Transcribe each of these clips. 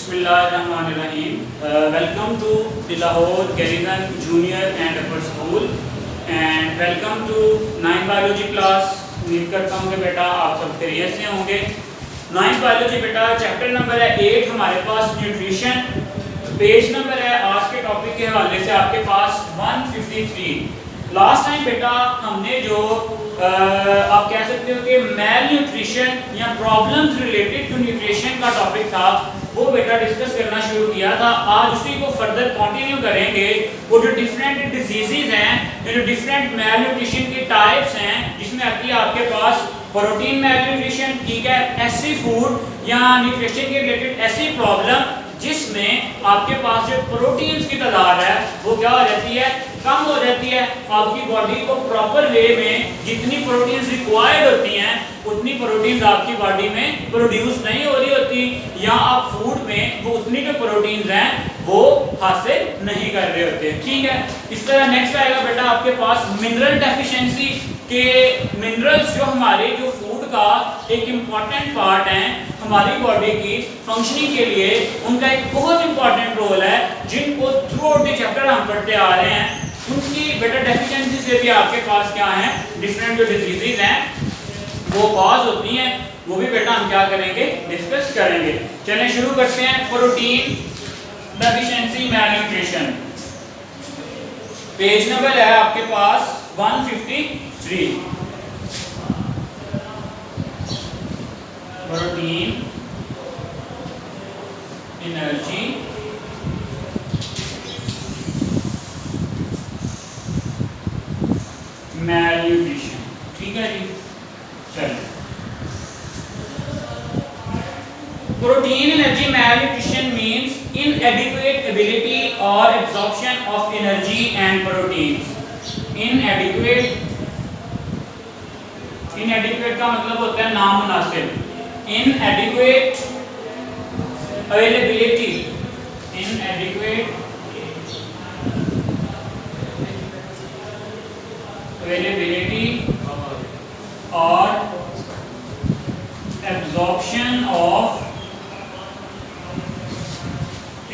Bismillahirrahmanirrahim. Welcome to the Lahore Garrison Junior and Upper School and welcome to 9 biology class. उम्मीद करता हूँ कि बेटा आप सब खैरियत से होंगे। 9 बायोलॉजी बेटा चैप्टर नंबर है 8 हमारे पास न्यूट्रिशन, पेज नंबर है आज के टॉपिक के हवाले से आपके पास 153। लास्ट टाइम बेटा हमने जो आप कह सकते हो कि मेल न्यूट्रिशन या प्रॉब्लम्स रिलेटेड टू न्यूट्रिशन का टॉपिक था वो बेटा डिस्कस करना शुरू किया था। आज उसी को फर्दर कंटिन्यू करेंगे। वो जो डिफरेंट डिजीजेज हैं, जो डिफरेंट मेल न्यूट्रिशन के टाइप्स हैं, जिसमें आती है आपके पास प्रोटीन मेल न्यूट्रिशन, ठीक है, ऐसी फूड या न्यूट्रिशन के रिलेटेड ऐसी प्रॉब्लम जिसमें आपके पास जो प्रोटीन्स की तादाद है वो क्या हो जाती है, कम हो जाती है। आपकी बॉडी को प्रॉपर वे में जितनी प्रोटीन्स रिक्वायर्ड होती हैं उतनी प्रोटीन्स आपकी बॉडी में प्रोड्यूस नहीं हो रही होती, या आप फूड में वो उतनी जो प्रोटीन्स हैं वो हासिल नहीं कर रहे होते, ठीक है। इस तरह नेक्स्ट आएगा बेटा आपके पास मिनरल डेफिशिएंसी के मिनरल्स जो हमारे जो फूड का एक इम्पॉर्टेंट पार्ट है हमारी बॉडी की फंक्शनिंग के लिए, उनका एक बहुत इंपॉर्टेंट रोल है, जिनको थ्रू आउट द चैप्टर हम पढ़ते आ रहे हैं। उनकी बेटा डेफिशिएंसी से भी आपके पास क्या है, डिफरेंट जो डिजीजेज हैं वो कॉज होती हैं, वो भी बेटा हम क्या करेंगे, डिस्कस करेंगे। चलें शुरू करते हैं। Protein deficiency mail nutrition, page number है आपके पास 153। प्रोटीन एनर्जी मेल न्यूट्रिशन, ठीक है जी। चलिए, protein energy mail nutrition means inadequate ability or absorption of energy and proteins. inadequate का मतलब होता है नामुनासिब। inadequate availability or absorption of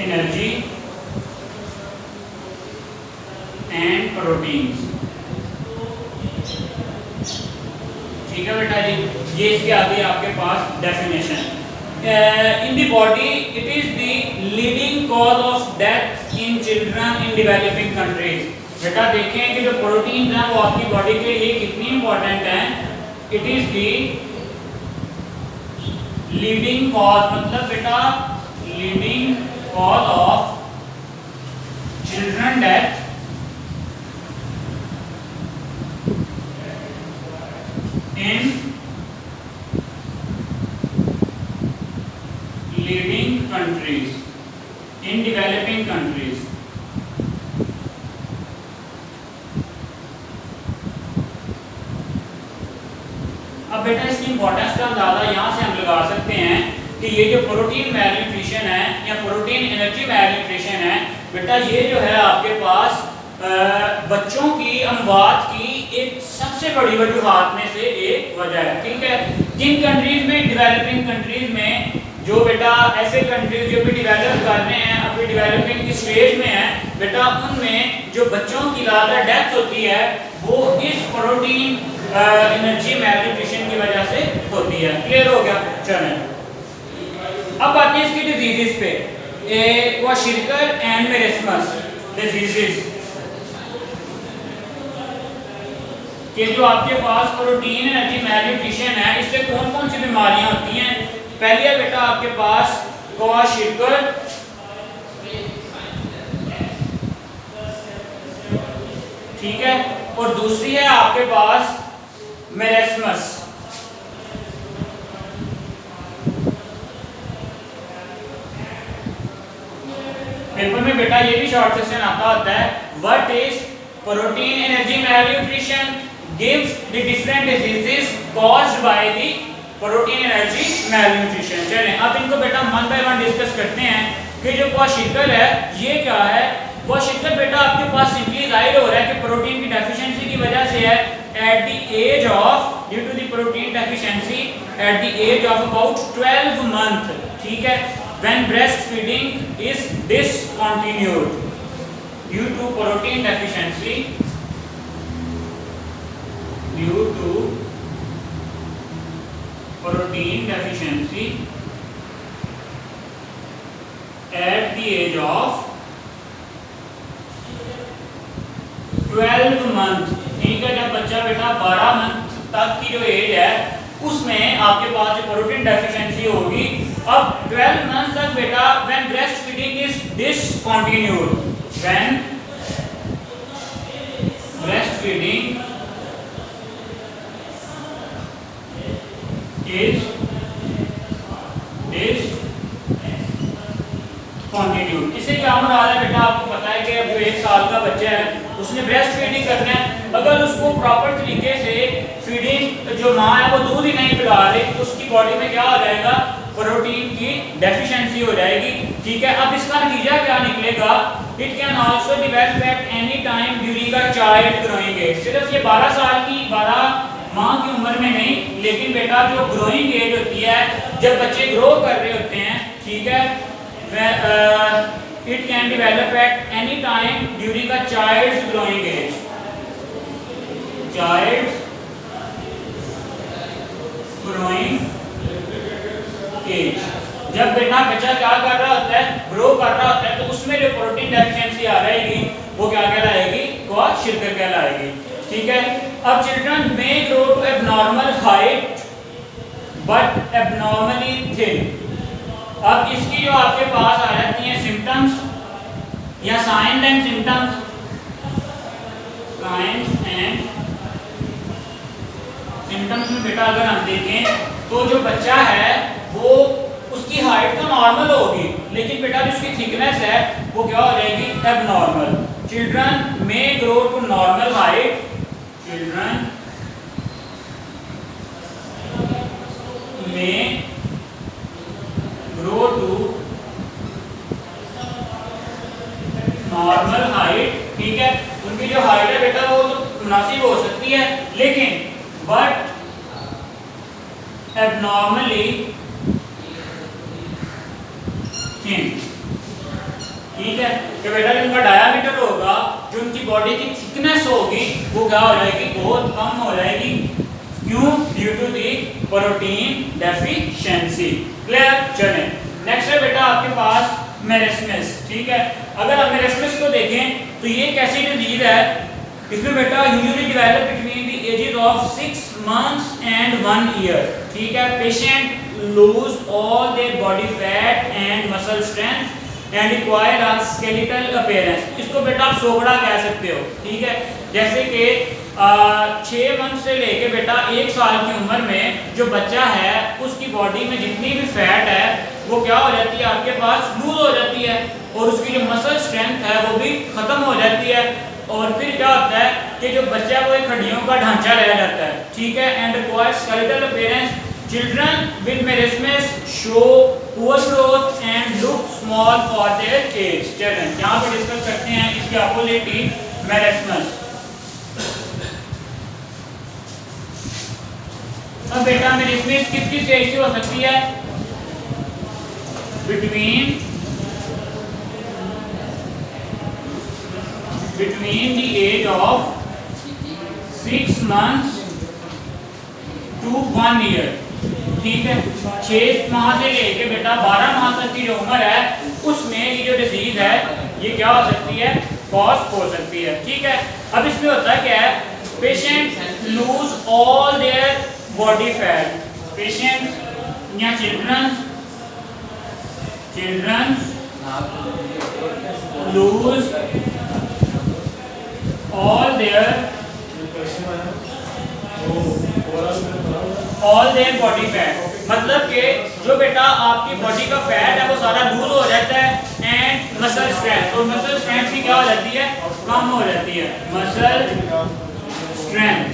energy and proteins, ठीक है बेटा जी। ये इसके आगे आपके पास definition, in the body it is the leading cause of death in children in developing countries. बेटा देखें कि जो प्रोटीन है वो आपकी बॉडी के लिए कितनी इंपॉर्टेंट है। It is the leading cause, मतलब बेटा leading cause of children death in leading countries, in developing countries। अब बेटा इसकी इंपॉर्टेंस का अंदाजा यहाँ से हम लगा सकते हैं कि ये जो प्रोटीन मेल न्यूट्रिशन है या प्रोटीन एनर्जी मेल न्यूट्रिशन है बेटा, ये जो है आपके पास बच्चों की अमवात की एक सबसे बड़ी वजूहात में से एक वजह है, ठीक है। जिन कंट्रीज में, डेवलपिंग कंट्रीज में, जो बेटा ऐसे कंट्रीज जो भी डेवलप कर रहे हैं, अभी डेवलपिंग की स्टेज में है बेटा, उनमें जो बच्चों की ज़्यादा डेथ होती है वो इस प्रोटीन एनर्जी मेल न्यूट्रिशन की वजह से होती है। क्लियर हो गया। चलें अब आते हैं इसकी डिजीजेस पे, क्वाशिरकर एंड मेरेस्मस डिजीजेस के जो आपके पास प्रोटीन एनर्जी मेल न्यूट्रिशन है, इससे कौन कौन सी बीमारियां होती हैं। पहली है बेटा आपके पास क्वाशिरकर, ठीक है, और दूसरी है आपके पास मेरेस्मस। पेपर में बेटा ये भी शॉर्ट क्वेश्चन आता होता है, what is protein energy mail nutrition gives the different diseases caused by the protein energy mail nutrition. चलें अब इनको बेटा वन बाय वन डिस्कस करते हैं कि जो क्वाशिरकर है ये क्या है। क्वाशिरकर बेटा आपके पास सिंपली जाहिर हो रहा है कि प्रोटीन की डेफिशिएंसी की वजह से है। At the age of, due to the protein deficiency at the age of about 12 month, ठीक है। when breastfeeding is discontinued due to protein deficiency, due to protein deficiency at the age of 12 month. ठीक है, जब बच्चा बेटा 12 month तक की जो एज है उसमें आपके पास जो प्रोटीन डेफिशिएंसी होगी, अब 12 मंथ तक बेटा when breast feeding is discontinued, when breast feeding is discontinued. इससे क्या मुराद है बेटा, आपको पता है कि अब जो 1 साल का बच्चा है उसने ब्रेस्ट फीडिंग करना है, अगर उसको प्रॉपर तरीके से फीडिंग जो माँ है वो दूध ही नहीं पिला रही तो उसकी बॉडी में क्या हो जाएगा, प्रोटीन की डेफिशिएंसी हो जाएगी। ठीक है, अब इसका नतीजा क्या निकलेगा, it can also develop at any time during a child growing age. सिर्फ ये 12 साल की 12 माँ की उम्र में नहीं, लेकिन बेटा जो ग्रोइंग एज होती है, जब बच्चे ग्रो कर रहे होते हैं, ठीक है, it can develop at any time during a child's growing age, child's growing age। जब बेटा बच्चा क्या कर रहा होता है, ग्रो कर रहा होता है, तो उसमें जो प्रोटीन डेफिशिएंसी आ रहेगी वो क्या कहलाएगी, क्वाशिल्कर कहलाएगी। ठीक है, अब children may grow to abnormal height but abnormally thin. अब इसकी जो आपके पास आ जाती हैं सिम्टम्स या science and symptoms, science and symptoms में बेटा अगर हम देखें तो जो बच्चा है वो उसकी हाइट तो नॉर्मल होगी, लेकिन बेटा जो उसकी थिकनेस है वो क्या हो जाएगी, abnormal. Children may grow to normal height, children may grow to normal height। ठीक है, उनकी जो हाइट है बेटा वो तो मुनासिब हो सकती है, लेकिन बट एबनॉर्मली थिन। ठीक है, कि बेटा जो उनका डायामीटर होगा, जो उनकी बॉडी की थिकनेस होगी वो क्या हो जाएगी, बहुत कम हो जाएगी। क्यों, due to the protein deficiency. Clear. चलें, नेक्स्ट है बेटा आपके पास मेरेस्मस। ठीक है, अगर आप मेरेस्मस को देखें तो ये कैसी डिजीज है, इसमें बेटा usually develop between the ages of 6 months and 1 year. ठीक है, patient lose all their body fat and muscle strength and require a skeletal appearance. इसको बेटा आप सोगड़ा कह सकते हो। ठीक है, जैसे कि 6 मंथ से लेके बेटा 1 साल की उम्र में जो बच्चा है उसकी बॉडी में जितनी भी फैट है वो क्या हो जाती है, आपके पास लूज हो जाती है, और उसकी जो मसल स्ट्रेंथ है वो भी खत्म हो जाती है, और फिर क्या होता है कि जो बच्चा वो एक हड्डियों का ढांचा रह जाता है। ठीक है, and requires skeletal appearance. Children with marasmus show poor growth and look small for their age. चलें यहाँ पे डिस्कस करते हैं इसके अपोजिट ही मेरेस्मस। अब बेटा मेरेस्मस किसकी एज से हो सकती है, between the age of 6 months to 1 year। ठीक है, 6 माह से लेके बेटा 12 माह तक की जो उम्र है उसमें ये जो डिजीज है ये क्या हो सकती है, कॉज हो सकती है। ठीक है, अब इसमें होता है क्या है, patient lose all their body fat, patient या children lose all their body fat। मतलब कि जो बेटा आपकी बॉडी का फैट है वो सारा लूज हो जाता है एंड मसल स्ट्रेंथ, और मसल स्ट्रेंथ भी क्या हो जाती है, कम हो जाती है, मसल स्ट्रेंथ।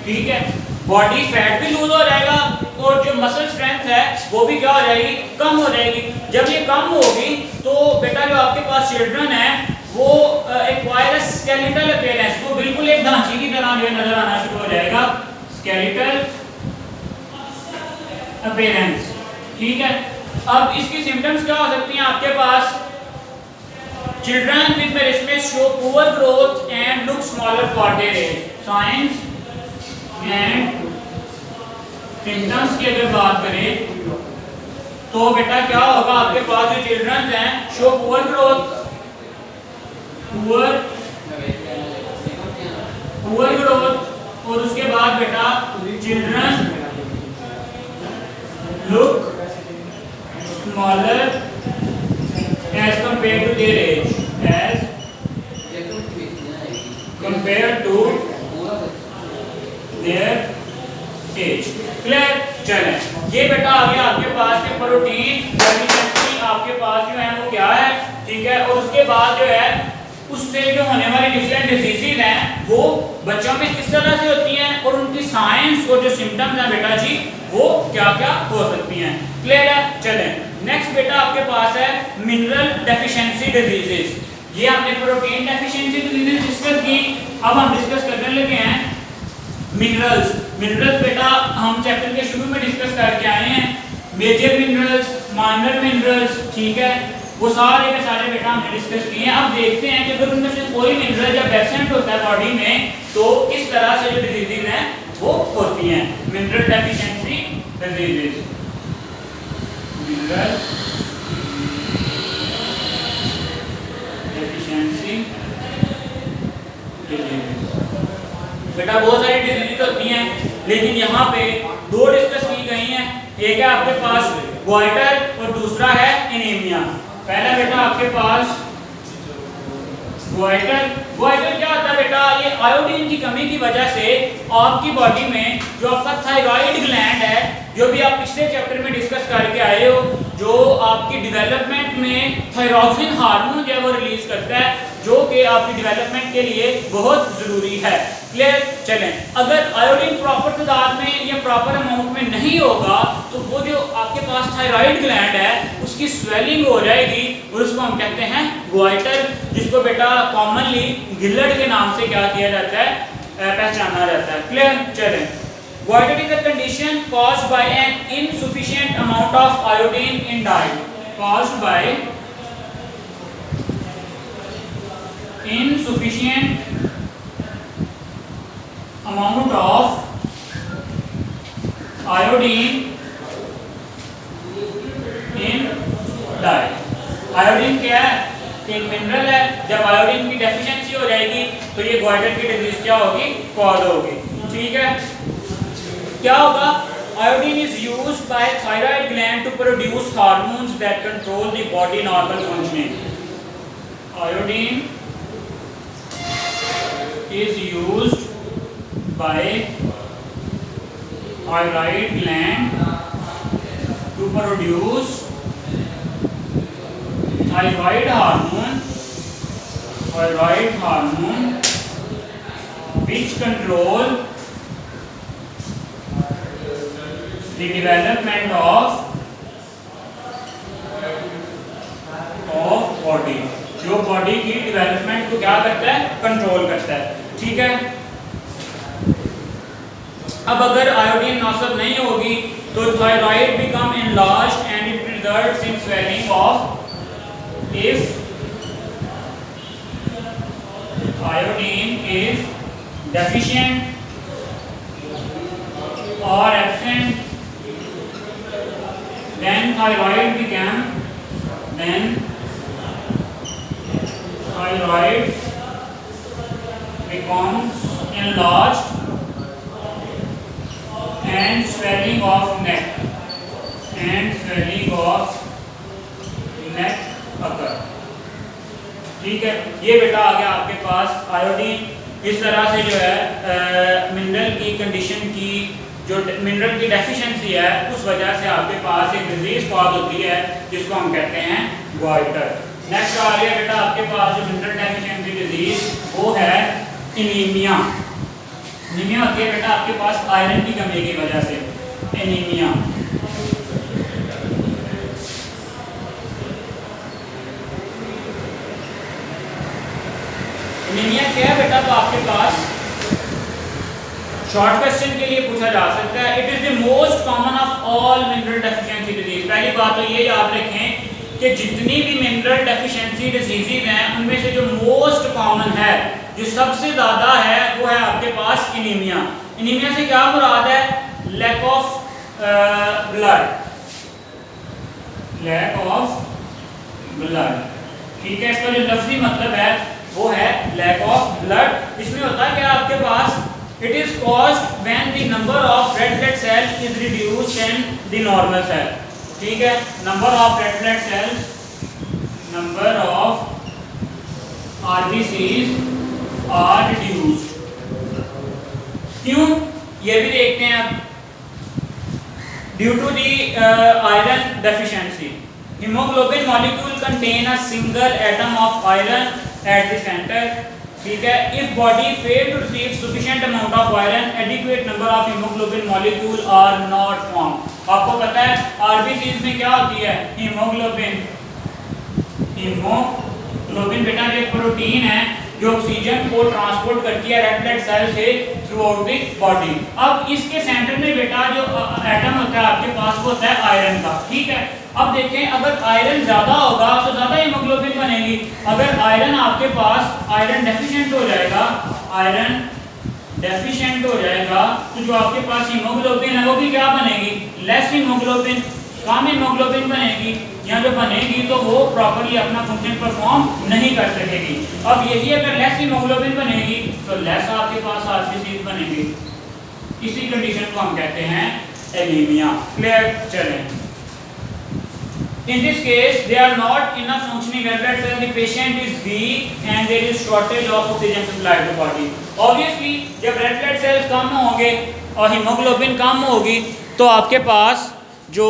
ठीक है, बॉडी फैट भी लूज हो जाएगा और जो मसल स्ट्रेंथ है वो भी क्या हो जाएगी, कम हो जाएगी। जब ये कम होगी तो बेटा जो आपके पास चिल्ड्रन है वो एक्वायर स्केलेटल अपीयरेंस, वो बिल्कुल एक ढांचे की तरह जो नजर आना शुरू हो जाएगा, स्केलेटल अपीयरेंस। ठीक है, अब इसकी सिम्टम्स क्या हो सकती हैं आपके पास? Children with marasmus show poor growth and look smaller for their age. Signs and symptoms की अगर बात करें तो बेटा क्या होगा आपके पास? जो चिल्ड्रन हैं show poor growth, poor growth, और उसके बाद बेटा children look smaller age compare to their age, age compare to their age. Clear? चलें, ये बेटा आ गया आपके पास के प्रोटीन डेफिशिएंसी आपके पास जो है वो क्या है, ठीक है। और उसके बाद जो है उससे जो होने वाली डिफरेंट डिजीजेज हैं वो बच्चों में किस तरह से होती हैं और उनकी साइंस और जो सिम्टम्स हैं बेटा जी वो क्या क्या हो सकती हैं। क्लियर है? चलें, नेक्स्ट बेटा आपके पास है मिनरल डेफिशिएंसी डिजीजेस। ये हमने प्रोटीन डेफिशिएंसी डिजीजेस डिस्कस की, अब हम डिस्कस करने लगे हैं मिनरल्स। मिनरल्स बेटा हम चैप्टर के शुरू में डिस्कस करके आए हैं, मेजर मिनरल्स, माइनर मिनरल्स, ठीक है, वो सारे के सारे बेटा हमने डिस्कस किए हैं। अब देखते हैं कि अगर उनमें से कोई मिनरल जब एब्सेंट होता है बॉडी में तो किस तरह से जो डिजीजेज हैं वो होती हैं। Mineral deficiency diseases, mineral deficiency diseases बेटा बहुत सारी डिजीज होती हैं, लेकिन यहाँ पे दो डिस्कस की गई हैं। एक है आपके पास ग्वाइटर और दूसरा है एनीमिया। पहला बेटा आपके पास ग्वाइटर। ग्वाइटर क्या होता है बेटा? ये आयोडीन की कमी की वजह से आपकी बॉडी में जो आपका थायराइड ग्लैंड है, जो भी आप पिछले चैप्टर में डिस्कस करके आए हो, जो आपकी डेवलपमेंट में थायरोक्सिन हार्मोन जो है वो रिलीज करता है, जो कि आपकी डेवलपमेंट के लिए बहुत जरूरी है। क्लियर? चलें, अगर आयोडीन प्रॉपर तादाद में या प्रॉपर अमाउंट में नहीं होगा तो वो जो आपके पास थायराइड ग्लैंड है उसकी स्वेलिंग हो जाएगी और उसको हम कहते हैं ग्वाइटर, जिसको बेटा कॉमनली गिलर्ड के नाम से क्या किया जाता है, पहचाना जाता है। क्लियर? चलें, goiter is a condition caused by an insufficient amount of iodine in diet, caused by insufficient amount of iodine in diet। Iodine क्या है? एक मिनरल है। जब आयोडीन की डेफिशिएंसी हो जाएगी तो ये ग्वाइटर की डिजीज क्या होगी? कॉज होगी। ठीक है, क्या होगा? Iodine is used by thyroid gland to produce hormones that control the body normal functioning. Iodine is used by thyroid gland to produce thyroid hormone which control the development of body, जो body की development को क्या करता है? Control करता है। ठीक है, अब अगर आयोडीन नॉसब नहीं होगी तो thyroid become enlarged and it results in swelling of. If iodine is deficient or absent, then thyroid becomes enlarged and swelling of neck occur। ठीक है, ये बेटा आ गया आपके पास आयोडीन। इस तरह से जो है मिनरल की कंडीशन की जो मिनरल की डेफिशिएंसी है उस वजह से आपके पास एक डिजीज कॉज होती है जिसको हम कहते हैं ग्वाइटर। नेक्स्ट आ गया बेटा आपके पास जो मिनरल डेफिशिएंसी डिजीज वो है एनीमिया। एनीमिया होती है बेटा आपके पास आयरन की कमी की वजह से एनीमिया। एनीमिया क्या है बेटा? तो आपके पास शॉर्ट क्वेश्चन के लिए पूछा जा सकता है। It is the most common of all mineral deficiency disease. पहली बात तो ये याद रखें कि जितनी भी मिनरल डेफिशिएंसी डिजीजेज हैं उनमें से जो मोस्ट कॉमन है, जो सबसे ज़्यादा है, वो है आपके पास एनीमिया। एनीमिया से क्या मुराद है? Lack of blood, lack of blood. ठीक है, इसका जो लफ्जी मतलब है वो है लैक ऑफ ब्लड। इसमें होता है क्या आपके पास, it is caused when the number of red blood cell is reduced in the normal cell. ठीक है, number of red blood cells, number of RBCs are reduced. क्यों, ये भी देखते हैं अब। Due to the iron deficiency, hemoglobin molecule contain a single atom of iron at the center। ठीक है, if body fail to receive sufficient amount of iron, adequate number of hemoglobin molecule are not formed। आपको पता है RBCs में क्या होती है? Haemoglobin. Haemoglobin बेटा एक प्रोटीन है जो ऑक्सीजन को ट्रांसपोर्ट करती है रेड ब्लड सेल से थ्रू आउट द बॉडी। अब इसके सेंटर में बेटा जो एटम होता है आपके पास वो होता है आयरन का। ठीक है, अब देखें अगर आयरन ज्यादा होगा तो ज्यादा हीमोग्लोबिन बनेगी। अगर आयरन आपके पास आयरन डेफिशिएंट हो जाएगा, आयरन डेफिशिएंट हो जाएगा, तो जो आपके पास हीमोग्लोबिन है वो भी क्या बनेगी? लेस हीमोग्लोबिन, कम हीमोग्लोबिन बनेगी। या जो बनेगी तो वो प्रॉपर्ली अपना फंक्शन परफॉर्म नहीं कर सकेगी। अब यही अगर लेस हीमोग्लोबिन बनेगी तो लेस आपके पास आरबीसीज बनेगी। इसी कंडीशन को हम कहते हैं एनीमिया। क्लियर? चलें, in this case they are not enough functioning red blood cells, the patient is weak and there is shortage of oxygen supply to body। obviously जब red blood cells कम होंगे और haemoglobin कम होगी तो आपके पास जो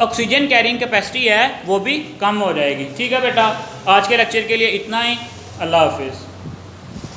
oxygen carrying capacity है वो भी कम हो जाएगी। ठीक है बेटा, आज के लेक्चर के लिए इतना ही। अल्लाह हाफिज़।